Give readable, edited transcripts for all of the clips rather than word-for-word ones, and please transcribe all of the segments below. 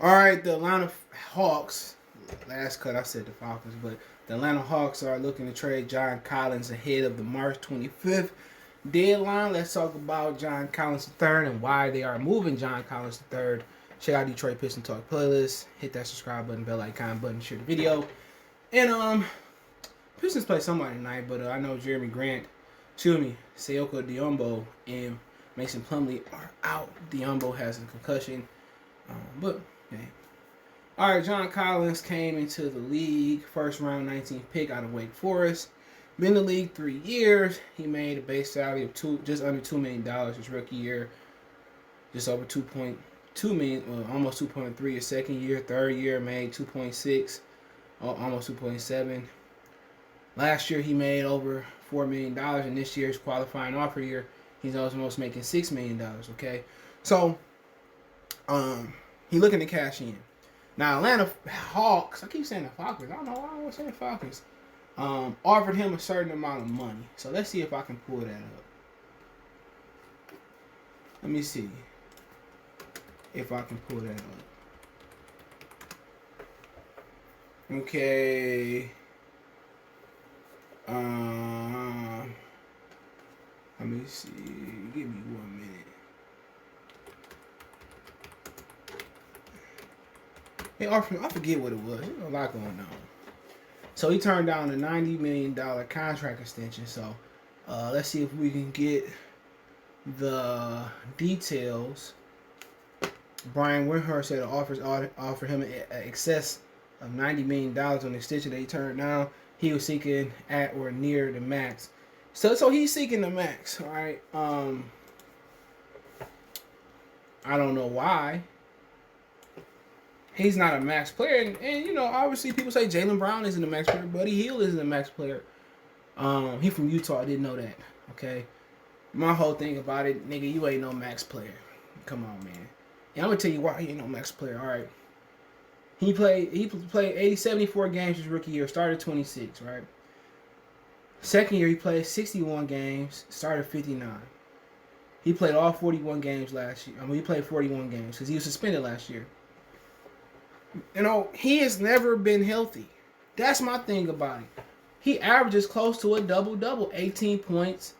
All right, the Atlanta Hawks. Last cut, I said the Falcons, but the Atlanta Hawks are looking to trade John Collins ahead of the March 25th deadline. Let's talk about John Collins III and why they are moving John Collins III. Check out Detroit Pistons Talk playlist. Hit that subscribe button, bell icon button, share the video. And Pistons play somebody tonight, but I know Jeremy Grant, Sayoko Diombo, and Mason Plumlee are out. Diombo has a concussion, but yeah. All right, John Collins came into the league, first round 19th pick out of Wake Forest. Been in the league 3 years. He made a base salary of just under $2 million his rookie year, just over 2.2 million, almost 2.3 his second year. Third year made 2.6, almost 2.7. Last year he made over $4 million, and this year's qualifying offer year he's almost making $6 million. Okay, so he looking to cash in. Now, Atlanta Hawks, I keep saying the Falcons. I don't know why I was saying the Falcons. Offered him a certain amount of money. So let's see if I can pull that up. Let me see if I can pull that up. Okay. Let me see. Give me 1 minute. I forget what it was. There's a lot going on. So he turned down a $90 million contract extension. So let's see if we can get the details. Brian Windhorst said offered him an excess of $90 million on the extension that he turned down. He was seeking at or near the max. So he's seeking the max. All right. I don't know why. He's not a max player, and you know, obviously people say Jaylen Brown isn't a max player. Buddy Hield isn't a max player. He from Utah. I didn't know that. Okay, my whole thing about it, nigga, you ain't no max player. Come on, man. And I'm gonna tell you why he ain't no max player. All right, he played 74 games his rookie year, started 26. Right. Second year he played 61 games, started 59. He played all 41 games last year. He played 41 games because he was suspended last year. You know, he has never been healthy. That's my thing about it. He averages close to a double-double. 18 points.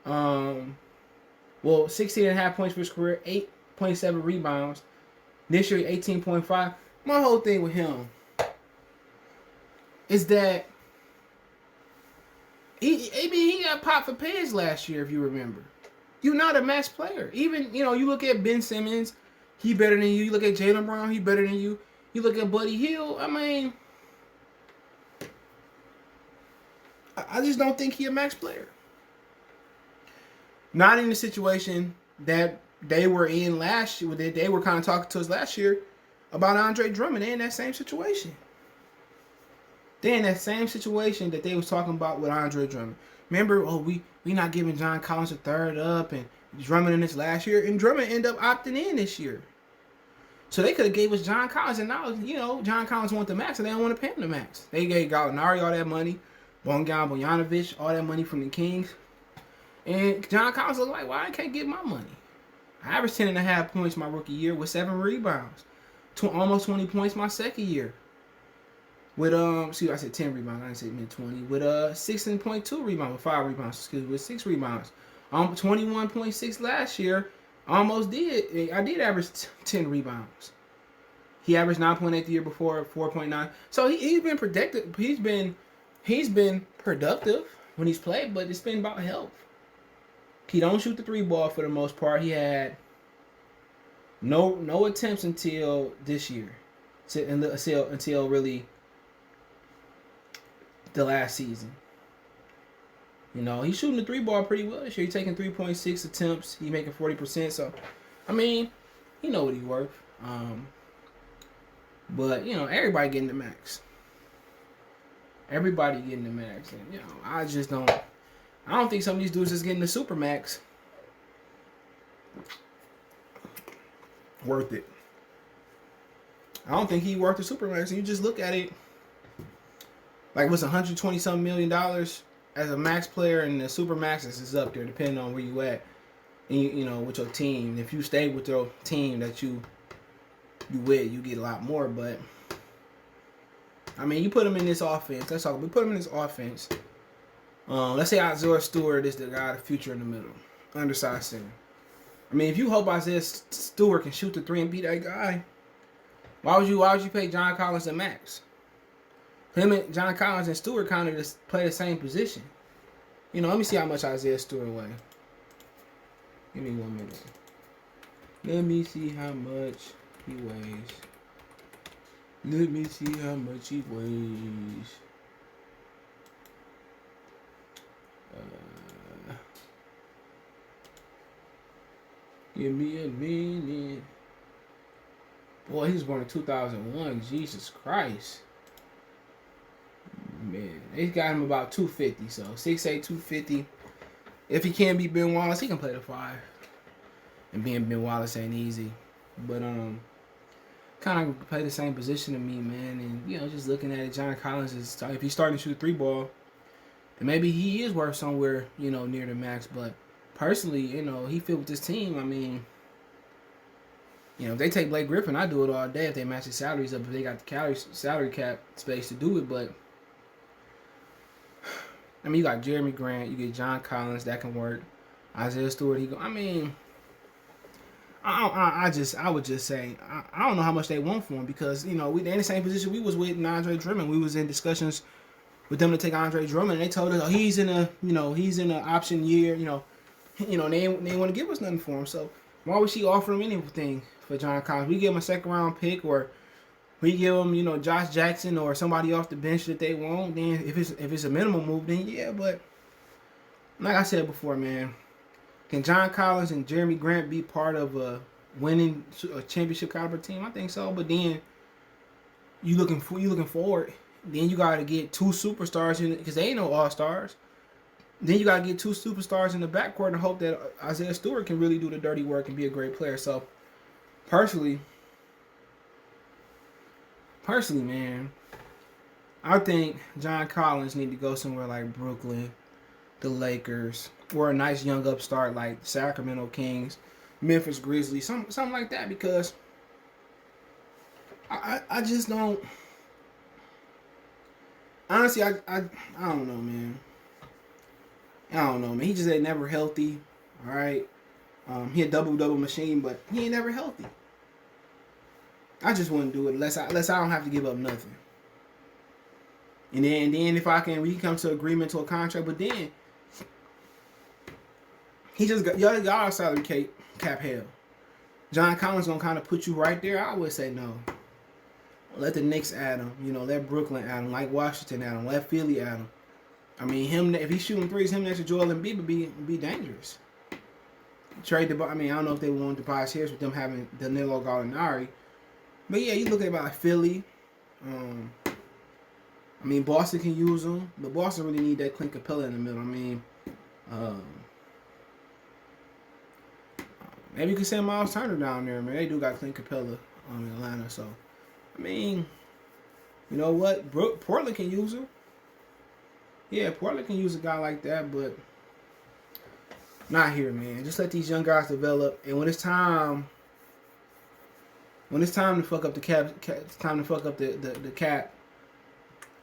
16 and a half points for his career. 8.7 rebounds. This year, 18.5. My whole thing with him is that he got popped for pads last year, if you remember. You're not a max player. Even, you know, you look at Ben Simmons, he better than you. You look at Jaylen Brown, he better than you. You look at Buddy Hield, I mean, I just don't think he's a max player. Not in the situation that they were in last year. They were kind of talking to us last year about Andre Drummond. They're in that same situation. They're in that same situation that they was talking about with Andre Drummond. Remember, we not giving John Collins a third up and Drummond in this last year. And Drummond ended up opting in this year. So they could have gave us John Collins, and now, you know, John Collins want the max, and they don't want to pay him the max. They gave Gallinari all that money, Bogdan Bogdanovic all that money from the Kings, and John Collins looked like, well, I can't get my money. I averaged 10.5 points my rookie year with 7 rebounds, almost 20 points my second year. With I said 10 rebounds, I didn't say mid 20. With 16.2 rebounds, with 5 rebounds, with 6 rebounds. 21.6 last year. I did average 10 rebounds. He averaged 9.8 the year before, 4.9. So he's been productive. He's been productive when he's played, but it's been about health. He don't shoot the 3 ball for the most part. He had no attempts until this year, until really the last season. You know, he's shooting the 3 ball pretty well this year. He's taking 3.6 attempts. He's making 40%. So, I mean, he know what he's worth. But, you know, everybody getting the max. Everybody getting the max. And, you know, I don't think some of these dudes is getting the super max. Worth it. I don't think he's worth the super max. And you just look at it. Like, what's $120-something million as a max player, and the super maxes is up there depending on where you at, and you know, with your team. If you stay with your team that you you get a lot more. But I mean, you put him in this offense. Let's talk. We put him in this offense. Let's say Isaiah Stewart is the guy, the future in the middle, undersized center. I mean, if you hope Isaiah Stewart can shoot the three and be that guy, why would you pay John Collins the max? Him and John Collins and Stewart kind of just play the same position. Let me see how much Isaiah Stewart weighs. Give me 1 minute. Let me see how much he weighs. Let me see how much he weighs. Give me a minute. Boy, he was born in 2001. Jesus Christ. Man, they got him about 250. So 6'8", 250. If he can't beat Ben Wallace, he can play the 5. And being Ben Wallace ain't easy. But kind of play the same position to me, man. And just looking at it, John Collins is, if he's starting to shoot the 3-ball, then maybe he is worth somewhere, near the max. But personally, he fit with this team. I mean, if they take Blake Griffin, I do it all day if they match the salaries up, if they got the salary cap space to do it. But I mean, you got Jeremy Grant, you get John Collins, that can work. Isaiah Stewart, I mean, I would just say I don't know how much they want for him, because they in the same position we was with Andre Drummond. We was in discussions with them to take Andre Drummond, and they told us, he's in a option year, they want to give us nothing for him. So why would she offer him anything for John Collins? We give him a 2nd-round pick, or we give him, Josh Jackson or somebody off the bench that they want. Then if it's a minimum move, then yeah. But like I said before, man, can John Collins and Jeremy Grant be part of a winning a championship caliber team? I think so. But then you looking forward. Then you gotta get 2 superstars in it, because they ain't no all-stars. Then you gotta get 2 superstars in the backcourt and hope that Isaiah Stewart can really do the dirty work and be a great player. So personally, man, I think John Collins need to go somewhere like Brooklyn, the Lakers, or a nice young upstart like Sacramento Kings, Memphis Grizzlies, something like that, because I just don't. Honestly, I don't know, man. He just ain't never healthy. All right, he a double machine, but he ain't never healthy. I just wouldn't do it unless I don't have to give up nothing. And then if we come to agreement to a contract, but then he just got y'all are salary cap hell. John Collins gonna kind of put you right there. I would say no. Let the Knicks add him. Let Brooklyn add him. Like Washington add him. Let Philly add him. I mean, if he's shooting threes, him next to Joel Embiid would be dangerous. I don't know if they want to buy shares with them having Danilo Gallinari. But yeah, you look at about Philly. I mean, Boston can use them, but Boston really need that Clint Capella in the middle. I mean, maybe you could send Miles Turner down there, man. They do got Clint Capella in Atlanta, so I mean, you know what? Portland can use him. Yeah, Portland can use a guy like that, but not here, man. Just let these young guys develop, and when it's time to fuck up the cap, it's time to fuck up the cap.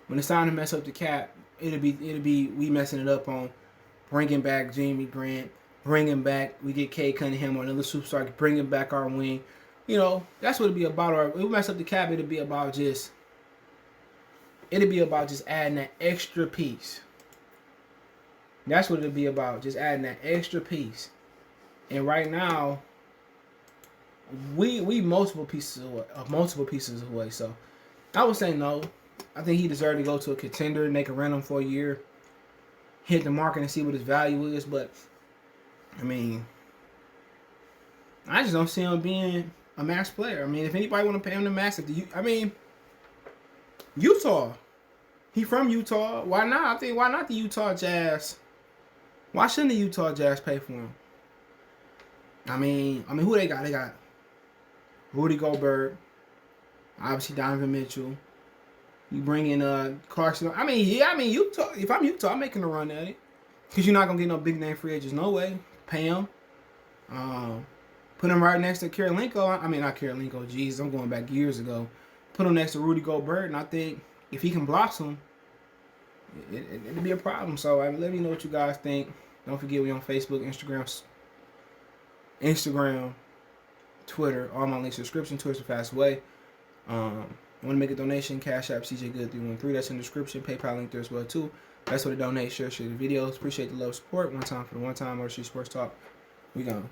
When it's time to mess up the cap, it'll be we messing it up on bringing back Jamie Grant, bringing back, we get Cade Cunningham or another superstar, bringing back our wing. That's what it'll be about. Or if we mess up the cap, it'll be about just adding that extra piece. That's what it'll be about, just adding that extra piece. And right now, we multiple pieces away. So I would say no. I think he deserved to go to a contender and they can rent him for a year, hit the market and see what his value is. But I mean, I just don't see him being a max player. I mean, if anybody want to pay him the max, Utah. He from Utah. Why not? Why not the Utah Jazz? Why shouldn't the Utah Jazz pay for him? I mean, who they got? They got Rudy Gobert, obviously Donovan Mitchell. You bring in Clarkson. I mean, Utah. If I'm Utah, I'm making a run at it, because you're not gonna get no big name free agents. No way. Pay him. Put him right next to Kirilenko. I mean, not Kirilenko. Jeez, I'm going back years ago. Put him next to Rudy Gobert, and I think if he can blossom, it'll be a problem. So let me know what you guys think. Don't forget we on Facebook, Instagram, Twitter. All my links, subscription, Twitch the fast way. Want to make a donation? Cash App CJ Good 313. That's in the description. PayPal link there as well too. Best way to donate. Share the videos. Appreciate the love, support. One time for the one time. Or Sports Talk. We gone.